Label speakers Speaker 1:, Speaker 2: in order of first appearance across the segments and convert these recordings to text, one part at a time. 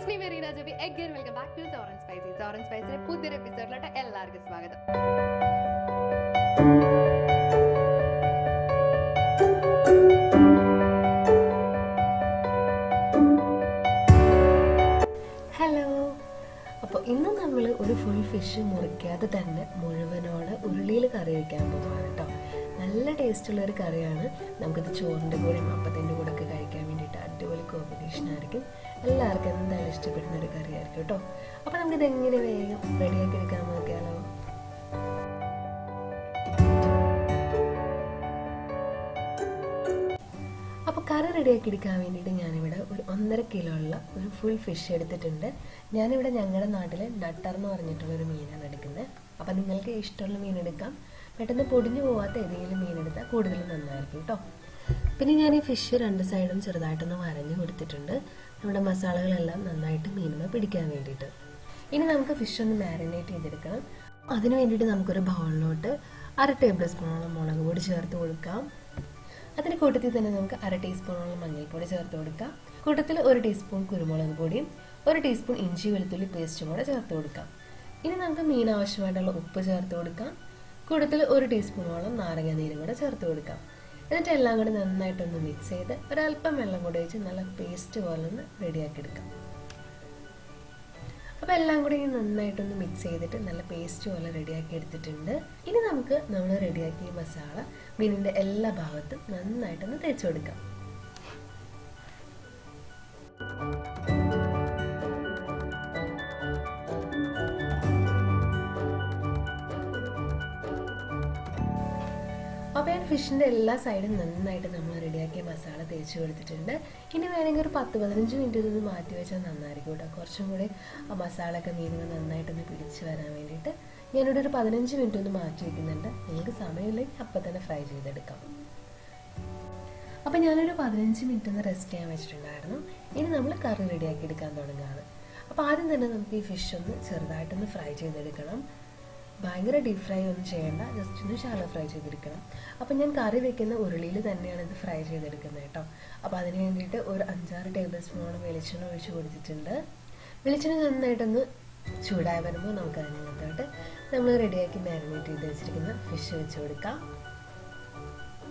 Speaker 1: It's me Marina Javi again. Welcome back to Sour and Spicy. Sour and Spicy പുതിയൊരു എപ്പിസോഡിലോട്ട് എല്ലാവർക്കും സ്വാഗതം. Hello. അപ്പോൾ ഇന്ന് നമ്മൾ ഒരു ഫുൾ ഫിഷ് മുറിക്കാതെ തന്നെ മുഴുവനോടെ ഉരുളിയിൽ കറി വയ്ക്കാൻ പോകുന്നതാണ് കേട്ടോ. നല്ല ടേസ്റ്റുള്ള ഒരു കറിയാണ്. നമുക്കിത് ചോറിൻ്റെ കൂടെയും അപ്പത്തിൻ്റെ കൂടെ ഒക്കെ കഴിക്കാൻ വേണ്ടിയിട്ട് അടിപൊളി കോമ്പിനേഷൻ ആയിരിക്കും. എല്ലാവർക്കും എന്തായാലും ഇഷ്ടപ്പെടുന്ന ഒരു കറിയായിരിക്കും കേട്ടോ. അപ്പോൾ നമുക്കിത് എങ്ങനെ വേഗം റെഡിയാക്കി എടുക്കാൻ നോക്കിയാലോ. അപ്പോൾ കറി റെഡിയാക്കി എടുക്കാൻ വേണ്ടിയിട്ട് ഞാനിവിടെ ഒരു 1.5 കിലോ ഉള്ള ഒരു ഫുൾ ഫിഷ് എടുത്തിട്ടുണ്ട്. ഞാനിവിടെ ഞങ്ങളുടെ നാട്ടിൽ നട്ടർ എന്ന് പറഞ്ഞിട്ടുള്ളൊരു മീനാണ് എടുക്കുന്നത്. അപ്പോൾ നിങ്ങൾക്ക് ഇഷ്ടമുള്ള മീൻ എടുക്കാം. പെട്ടെന്ന് പൊടിഞ്ഞു പോകാത്ത ഏതെങ്കിലും മീൻ എടുത്താൽ കൂടുതൽ നന്നായിരിക്കും കേട്ടോ. പിന്നെ ഞാൻ ഈ ഫിഷ് 2 സൈഡും ചെറുതായിട്ടൊന്ന് വരഞ്ഞു കൊടുത്തിട്ടുണ്ട്, നമ്മുടെ മസാലകളെല്ലാം നന്നായിട്ട് മീനിന് പിടിക്കാൻ വേണ്ടിയിട്ട്. ഇനി നമുക്ക് ഫിഷ് ഒന്ന് മാരിനേറ്റ് ചെയ്തെടുക്കണം. അതിന് വേണ്ടിയിട്ട് നമുക്കൊരു ബൗളിലോട്ട് 1/2 ടേബിൾ സ്പൂണോളം മുളക് പൊടി ചേർത്ത് കൊടുക്കാം. അതിന് കൂട്ടത്തിൽ തന്നെ നമുക്ക് 1/2 ടീസ്പൂണോളം മഞ്ഞൾപ്പൊടി ചേർത്ത് കൊടുക്കാം. കൂട്ടത്തിൽ 1 ടീസ്പൂൺ കുരുമുളക് പൊടിയും 1 ടീസ്പൂൺ ഇഞ്ചി വെളുത്തുള്ളി പേസ്റ്റും കൂടെ ചേർത്ത് കൊടുക്കാം. ഇനി നമുക്ക് മീൻ ആവശ്യമായിട്ടുള്ള ഉപ്പ് ചേർത്ത് കൊടുക്കാം. കൂട്ടത്തിൽ 1 ടീസ്പൂണോളം നാരങ്ങ നീരും കൂടെ ചേർത്ത് കൊടുക്കാം. എന്നിട്ട് എല്ലാം കൂടി നന്നായിട്ടൊന്ന് മിക്സ് ചെയ്ത് ഒരല്പം വെള്ളം കൂടി വെച്ച് നല്ല പേസ്റ്റ് പോലെ ഒന്ന് റെഡിയാക്കി എടുക്കാം. അപ്പോൾ എല്ലാം കൂടി നന്നായിട്ടൊന്ന് മിക്സ് ചെയ്തിട്ട് നല്ല പേസ്റ്റ് പോലെ റെഡിയാക്കി എടുത്തിട്ടുണ്ട്. ഇനി നമുക്ക് നമ്മൾ റെഡിയാക്കിയ മസാല മീനിൻ്റെ എല്ലാ ഭാഗത്തും നന്നായിട്ടൊന്ന് തേച്ച് കൊടുക്കാം. അപ്പോൾ ഞാൻ ഫിഷിൻ്റെ എല്ലാ സൈഡും നന്നായിട്ട് നമ്മൾ റെഡിയാക്കിയ മസാല തേച്ച് കൊടുത്തിട്ടുണ്ട്. ഇനി വേണമെങ്കിൽ ഒരു 10-15 മിനിറ്റ് ഇതൊന്ന് മാറ്റി വെച്ചാൽ നന്നായിരിക്കും കേട്ടോ. കുറച്ചും കൂടി ആ മസാലയൊക്കെ മീനുകൾ നന്നായിട്ടൊന്ന് പിടിച്ച് വരാൻ വേണ്ടിയിട്ട് ഞാനിവിടെ ഒരു 15 മിനിറ്റ് ഒന്ന് മാറ്റി വയ്ക്കുന്നുണ്ട്. നിങ്ങൾക്ക് സമയമില്ലെങ്കിൽ അപ്പം തന്നെ ഫ്രൈ ചെയ്തെടുക്കാം. അപ്പോൾ ഞാനൊരു 15 മിനിറ്റ് ഒന്ന് റെസ്റ്റ് ചെയ്യാൻ വെച്ചിട്ടുണ്ടായിരുന്നു. ഇനി നമ്മൾ കറി റെഡിയാക്കി എടുക്കാൻ തുടങ്ങുകയാണ്. അപ്പോൾ ആദ്യം തന്നെ നമുക്ക് ഈ ഫിഷ് ഒന്ന് ചെറുതായിട്ടൊന്ന് ഫ്രൈ ചെയ്തെടുക്കണം. ഭയങ്കര ഡീപ് ഫ്രൈ ഒന്നും ചെയ്യേണ്ട, ജസ്റ്റ് ഒന്ന് ഷാലോ ഫ്രൈ ചെയ്തെടുക്കണം. അപ്പോൾ ഞാൻ കറി വെക്കുന്ന ഉരുളിയിൽ തന്നെയാണ് ഇത് ഫ്രൈ ചെയ്തെടുക്കുന്നത് കേട്ടോ. അപ്പോൾ അതിന് വേണ്ടിയിട്ട് ഒരു 5-6 ടേബിൾ സ്പൂൺ വെളിച്ചെണ്ണ ഒഴിച്ച് കൊടുത്തിട്ടുണ്ട്. വെളിച്ചെണ്ണ നന്നായിട്ടൊന്ന് ചൂടായി വരുമ്പോൾ നമുക്ക് അതിനകത്തോട്ട് നമ്മൾ റെഡിയാക്കി മാരിനേറ്റ് ചെയ്ത് വെച്ചിരിക്കുന്ന ഫിഷ് വെച്ച് കൊടുക്കാം.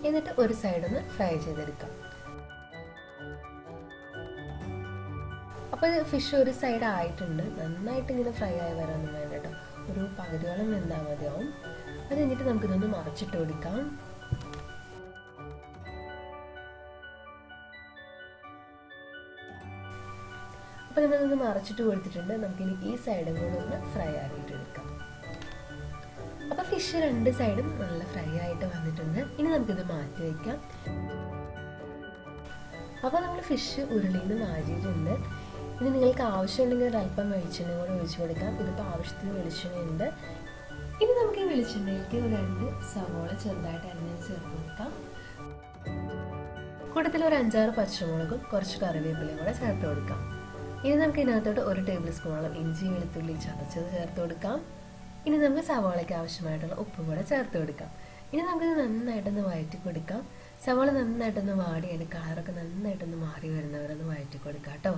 Speaker 1: എന്നിട്ട് ഒരു സൈഡൊന്ന് ഫ്രൈ ചെയ്തെടുക്കാം. അപ്പോൾ ഫിഷ് ഒരു സൈഡ് ആയിട്ടുണ്ട്. നന്നായിട്ട് ഇങ്ങനെ ഫ്രൈ ആയി വരാനൊന്നും വേണ്ട കേട്ടോ. ഒരു പകുതിയോളം വെന്താൽ മതിയാവും. അത് കഴിഞ്ഞിട്ട് നമുക്കിതൊന്ന് മറച്ചിട്ട് കൊടുക്കാം. അപ്പോൾ നമ്മളൊന്ന് മറച്ചിട്ട് കൊടുത്തിട്ടുണ്ട്. നമുക്കിനി ഈ സൈഡും കൂടെ ഒന്ന് ഫ്രൈ ആക്കിയിട്ട് എടുക്കാം. അപ്പോൾ ഫിഷ് 2 സൈഡും നല്ല ഫ്രൈ ആയിട്ട് വന്നിട്ടുണ്ട്. ഇനി നമുക്കിത് മാറ്റി വയ്ക്കാം. അപ്പോൾ നമ്മൾ ഫിഷ് ഉരുളിയിൽ നിന്ന് മാറ്റിയിട്ടുണ്ട്. ഇനി നിങ്ങൾക്ക് ആവശ്യമുണ്ടെങ്കിൽ ഒരല്പം വെളിച്ചെണ്ണ കൂടെ ഒഴിച്ചു കൊടുക്കാം. ഇതിപ്പോൾ ആവശ്യത്തിന് വെളിച്ചെണ്ണയുണ്ട്. ഇനി നമുക്ക് ഈ വെളിച്ചെണ്ണയിലേക്ക് 2 സവോള ചെറുതായിട്ട് അരിഞ്ഞത് ചേർത്ത് കൊടുക്കാം. കൂട്ടത്തിൽ ഒരു 5-6 പച്ചമുളകും കുറച്ച് കറിവേപ്പിലയും കൂടെ ചേർത്ത് കൊടുക്കാം. ഇനി നമുക്ക് ഇതിനകത്തോട്ട് 1 ടേബിൾ സ്പൂണോളം ഇഞ്ചി വെളുത്തുള്ളി ചതച്ചത് ചേർത്ത് കൊടുക്കാം. ഇനി നമുക്ക് സവോളയ്ക്ക് ആവശ്യമായിട്ടുള്ള ഉപ്പും കൂടെ ചേർത്ത് കൊടുക്കാം. ഇനി നമുക്കിത് നന്നായിട്ടൊന്ന് വഴറ്റി കൊടുക്കാം. സവോള നന്നായിട്ടൊന്ന് വാടി അതിൻ്റെ കളറൊക്കെ നന്നായിട്ടൊന്ന് മാറി വരുന്നവരൊന്ന് വഴറ്റി കൊടുക്കാം കേട്ടോ.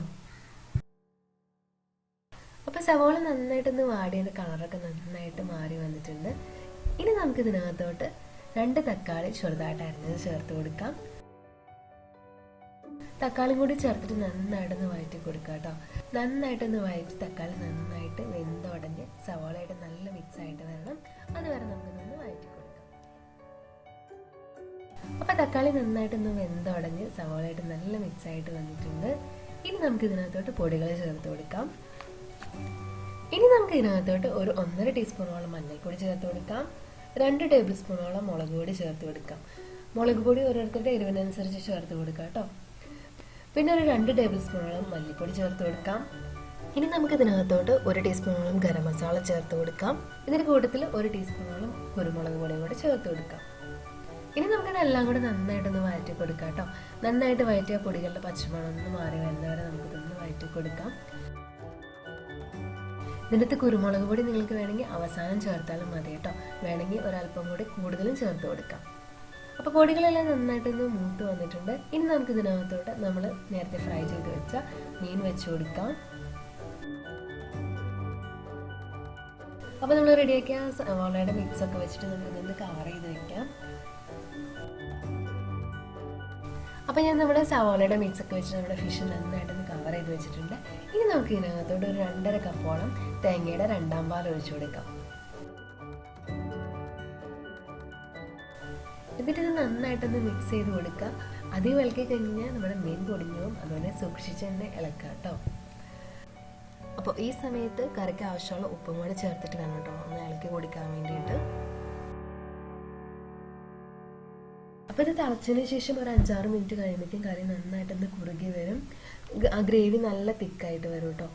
Speaker 1: അപ്പോൾ സവോള നന്നായിട്ടൊന്ന് വാടി അതിൻ്റെ കളറൊക്കെ നന്നായിട്ട് മാറി വന്നിട്ടുണ്ട്. ഇനി നമുക്കിതിനകത്തോട്ട് 2 തക്കാളി ചെറുതായിട്ട് അരിഞ്ഞത് ചേർത്ത് കൊടുക്കാം. തക്കാളിയും കൂടി ചേർത്തിട്ട് നന്നായിട്ടൊന്ന് വഴറ്റി കൊടുക്കാം കേട്ടോ. നന്നായിട്ടൊന്ന് വഴറ്റി തക്കാളി നന്നായിട്ട് വെന്തുടഞ്ഞ് സവോളയായിട്ട് നല്ല മിക്സ് ആയിട്ട് വരണം. അതുവരെ നമുക്കൊന്ന് വഴറ്റി കൊടുക്കാം. അപ്പോൾ തക്കാളി നന്നായിട്ടൊന്ന് വെന്തുടഞ്ഞ് സവോളയായിട്ട് നല്ല മിക്സ് ആയിട്ട് വന്നിട്ടുണ്ട്. ഇനി നമുക്ക് ഇതിനകത്തോട്ട് പൊടികൾ ചേർത്ത് കൊടുക്കാം. ഇനി നമുക്ക് ഇതിനകത്തോട്ട് ഒരു 1.5 ടീസ്പൂണോളം മഞ്ഞൾപ്പൊടി ചേർത്ത് കൊടുക്കാം. 2 ടേബിൾ സ്പൂണോളം മുളക് പൊടി ചേർത്ത് കൊടുക്കാം. മുളക് പൊടി ഓരോരുത്തരുടെ എരിവിനനുസരിച്ച് ചേർത്ത് കൊടുക്കാം കേട്ടോ. പിന്നെ ഒരു 2 ടേബിൾ സ്പൂണോളം മല്ലിപ്പൊടി ചേർത്ത് കൊടുക്കാം. ഇനി നമുക്ക് ഇതിനകത്തോട്ട് 1 ടീസ്പൂണോളം ഗരം മസാല ചേർത്ത് കൊടുക്കാം. ഇതിൻ്റെ കൂട്ടത്തിൽ 1 ടീസ്പൂണോളം കുരുമുളക് പൊടിയും കൂടെ ചേർത്ത് കൊടുക്കാം. ഇനി നമുക്കിതെല്ലാം കൂടെ നന്നായിട്ടൊന്ന് വഴറ്റി കൊടുക്കാം കേട്ടോ. നന്നായിട്ട് വഴറ്റിയ പൊടികളുടെ പച്ചമണം ഒന്ന് മാറി വരുന്നവരെ നമുക്കിതൊന്ന് വഴറ്റി കൊടുക്കാം. ഇതിനകത്ത് കുരുമുളക് പൊടി നിങ്ങൾക്ക് വേണമെങ്കിൽ അവസാനം ചേർത്താലും മതി കേട്ടോ. വേണമെങ്കിൽ ഒരല്പം കൂടി കൂടുതലും ചേർത്ത് കൊടുക്കാം. അപ്പോൾ പൊടികളെല്ലാം നന്നായിട്ടൊന്ന് മൂത്ത് വന്നിട്ടുണ്ട്. ഇനി നമുക്ക് ഇതിനകത്തോട്ട് നമ്മൾ നേരത്തെ ഫ്രൈ ചെയ്ത് വെച്ച മീൻ വെച്ച് കൊടുക്കാം. അപ്പോൾ നമ്മൾ റെഡിയാക്കിയ സവാളയുടെ മിക്സൊക്കെ വെച്ചിട്ട് നമുക്കിതൊന്ന് കവർ ചെയ്ത് വെക്കാം. അപ്പോൾ ഞാൻ നമ്മുടെ സവാളയുടെ മിക്സൊക്കെ വെച്ചിട്ട് നമ്മുടെ ഫിഷ് നന്നായിട്ടൊന്ന് കവർ ചെയ്ത് വെച്ചിട്ടുണ്ട്. ഇനി നമുക്ക് ഇതിനകത്തോട്ട് ഒരു 2.5 കപ്പോളം തേങ്ങയുടെ 2ാം പാൽ ഒഴിച്ചു കൊടുക്കാം. എന്നിട്ട് ഇത് നന്നായിട്ടൊന്ന് മിക്സ് ചെയ്ത് കൊടുക്കുക. അധികം ഇളക്കി കഴിഞ്ഞാൽ നമ്മുടെ മീൻ പൊടിഞ്ഞു പോകും. അതുപോലെ സൂക്ഷിച്ച് തന്നെ ഇളക്കുക കേട്ടോ. അപ്പോൾ ഈ സമയത്ത് കറിക്ക് ആവശ്യമുള്ള ഉപ്പും കൂടെ ചേർത്തിട്ട് വേണം കേട്ടോ ഒന്ന് ഇളക്കി കൊടുക്കാൻ വേണ്ടിയിട്ട്. അപ്പോൾ ഇത് തിളച്ചതിന് ശേഷം ഒരു 5-6 മിനിറ്റ് കഴിയുമ്പോഴേക്കും കറി നന്നായിട്ടൊന്ന് കുറുകി വരും. ആ ഗ്രേവി നല്ല തിക്കായിട്ട് വരും കേട്ടോ.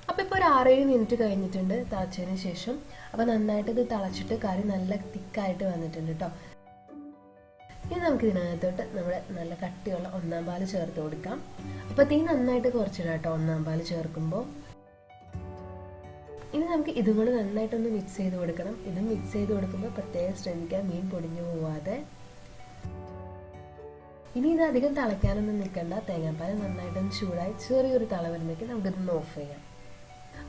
Speaker 1: അപ്പോൾ ഇപ്പോൾ ഒരു 6-7 മിനിറ്റ് കഴിഞ്ഞിട്ടുണ്ട് തിളച്ചതിന് ശേഷം. അപ്പോൾ നന്നായിട്ട് ഇത് തിളച്ചിട്ട് കറി നല്ല തിക്കായിട്ട് വന്നിട്ടുണ്ട് കേട്ടോ. ഇനി നമുക്ക് ഇതിനകത്തോട്ട് നമ്മുടെ നല്ല കട്ടിയുള്ള 1ാം പാൽ ചേർത്ത് കൊടുക്കാം. അപ്പോൾ തീ നന്നായിട്ട് കുറച്ചിടാം കേട്ടോ 1ാം പാൽ ചേർക്കുമ്പോൾ. ഇനി നമുക്ക് ഇതും കൂടെ നന്നായിട്ടൊന്ന് മിക്സ് ചെയ്ത് കൊടുക്കണം. ഇതും മിക്സ് ചെയ്ത് കൊടുക്കുമ്പോൾ പ്രത്യേകം ശ്രദ്ധിക്കുക മീൻ പൊടിഞ്ഞു പോവാതെ. ഇനി ഇത് അധികം തിളയ്ക്കാനൊന്നും നിൽക്കണ്ട. തേങ്ങാപ്പാൽ നന്നായിട്ടൊന്ന് ചൂടായി ചെറിയൊരു തള വരുമ്പോഴേക്കും നമുക്കിതൊന്ന് ഓഫ് ചെയ്യാം.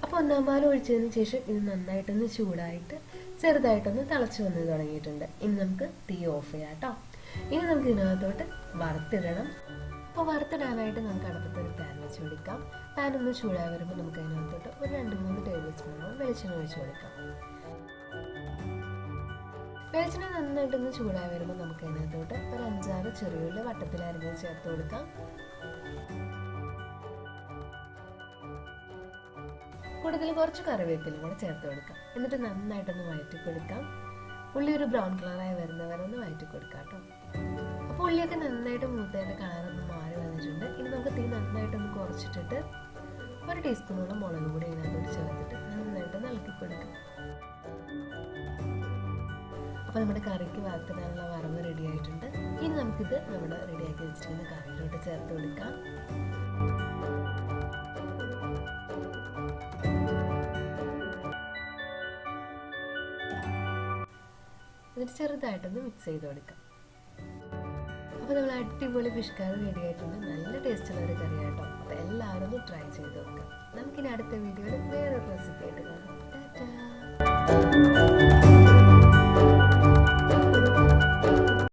Speaker 1: അപ്പോൾ 1ാം പാൽ ഒഴിച്ചതിന് ശേഷം ഇത് നന്നായിട്ടൊന്ന് ചൂടായിട്ട് ചെറുതായിട്ടൊന്ന് തിളച്ച് വന്ന് തുടങ്ങിയിട്ടുണ്ട്. ഇനി നമുക്ക് തീ ഓഫ് ചെയ്യാം കേട്ടോ. ഇനി നമുക്ക് ഇതിനകത്തോട്ട് വറുത്തിടണം. അപ്പോൾ വറുത്തിടാനായിട്ട് നമുക്ക് അടുപ്പത്ത് ഒരു പാൻ വെച്ച് കൊടുക്കാം. പാൻ ഒന്ന് ചൂടായി വരുമ്പോൾ നമുക്ക് അതിനകത്തോട്ട് ഒരു 2-3 ടേബിൾ സ്പൂണോളം വെളിച്ചെണ്ണ ഒഴിച്ച് കൊടുക്കാം. വെളിച്ചെണ്ണ നന്നായിട്ടൊന്ന് ചൂടായി വരുമ്പോൾ നമുക്ക് അതിനകത്തോട്ട് ഒരു 5-6 ചെറിയുള്ളി വട്ടത്തിലരിഞ്ഞ് ചേർത്ത് കൊടുക്കാം. കൂടുതൽ കുറച്ച് കറിവേപ്പിലും കൂടെ ചേർത്ത് കൊടുക്കാം. എന്നിട്ട് നന്നായിട്ടൊന്ന് വഴറ്റി കൊടുക്കാം. ഉള്ളി ഒരു ബ്രൗൺ കളറായി വരുന്നവരെ ഒന്ന് വഴറ്റി കൊടുക്കാം കേട്ടോ. അപ്പോൾ ഉള്ളിയൊക്കെ നന്നായിട്ട് മൂത്തതിൻ്റെ കളറൊന്ന് മാറി വന്നിട്ടുണ്ട്. ഇനി നമുക്ക് തീ നന്നായിട്ടൊന്ന് കുറച്ചിട്ടിട്ട് 1 ടീസ്പൂണോളം മുളക് പൊടി അതിനകത്തോട്ട് ചേർത്തിട്ട് നന്നായിട്ടൊന്ന് ഇളക്കി കൊടുക്കാം. അപ്പോൾ നമ്മുടെ കറിക്ക് വറുത്തിടാനുള്ള വറവ് റെഡി ആയിട്ടുണ്ട്. ഇനി നമുക്കിത് നമ്മുടെ റെഡിയാക്കി വെച്ചിരിക്കുന്ന കറിയിലോട്ട് ചേർത്ത് കൊടുക്കാം. എന്നിട്ട് ചെറുതായിട്ടൊന്ന് മിക്സ് ചെയ്ത് കൊടുക്കാം. അപ്പോൾ നമ്മൾ അടിപൊളി ഫിഷ് കറി റെഡി ആയിട്ടുണ്ട്. നല്ല ടേസ്റ്റുള്ള ഒരു കറി കേട്ടോ. അപ്പോൾ എല്ലാവരും ഒന്ന് ട്രൈ ചെയ്ത് നോക്കാം. നമുക്കിനി അടുത്ത വീഡിയോയിൽ വേറൊരു റെസിപ്പി ആയിട്ട് കാണാം. ടാറ്റാ.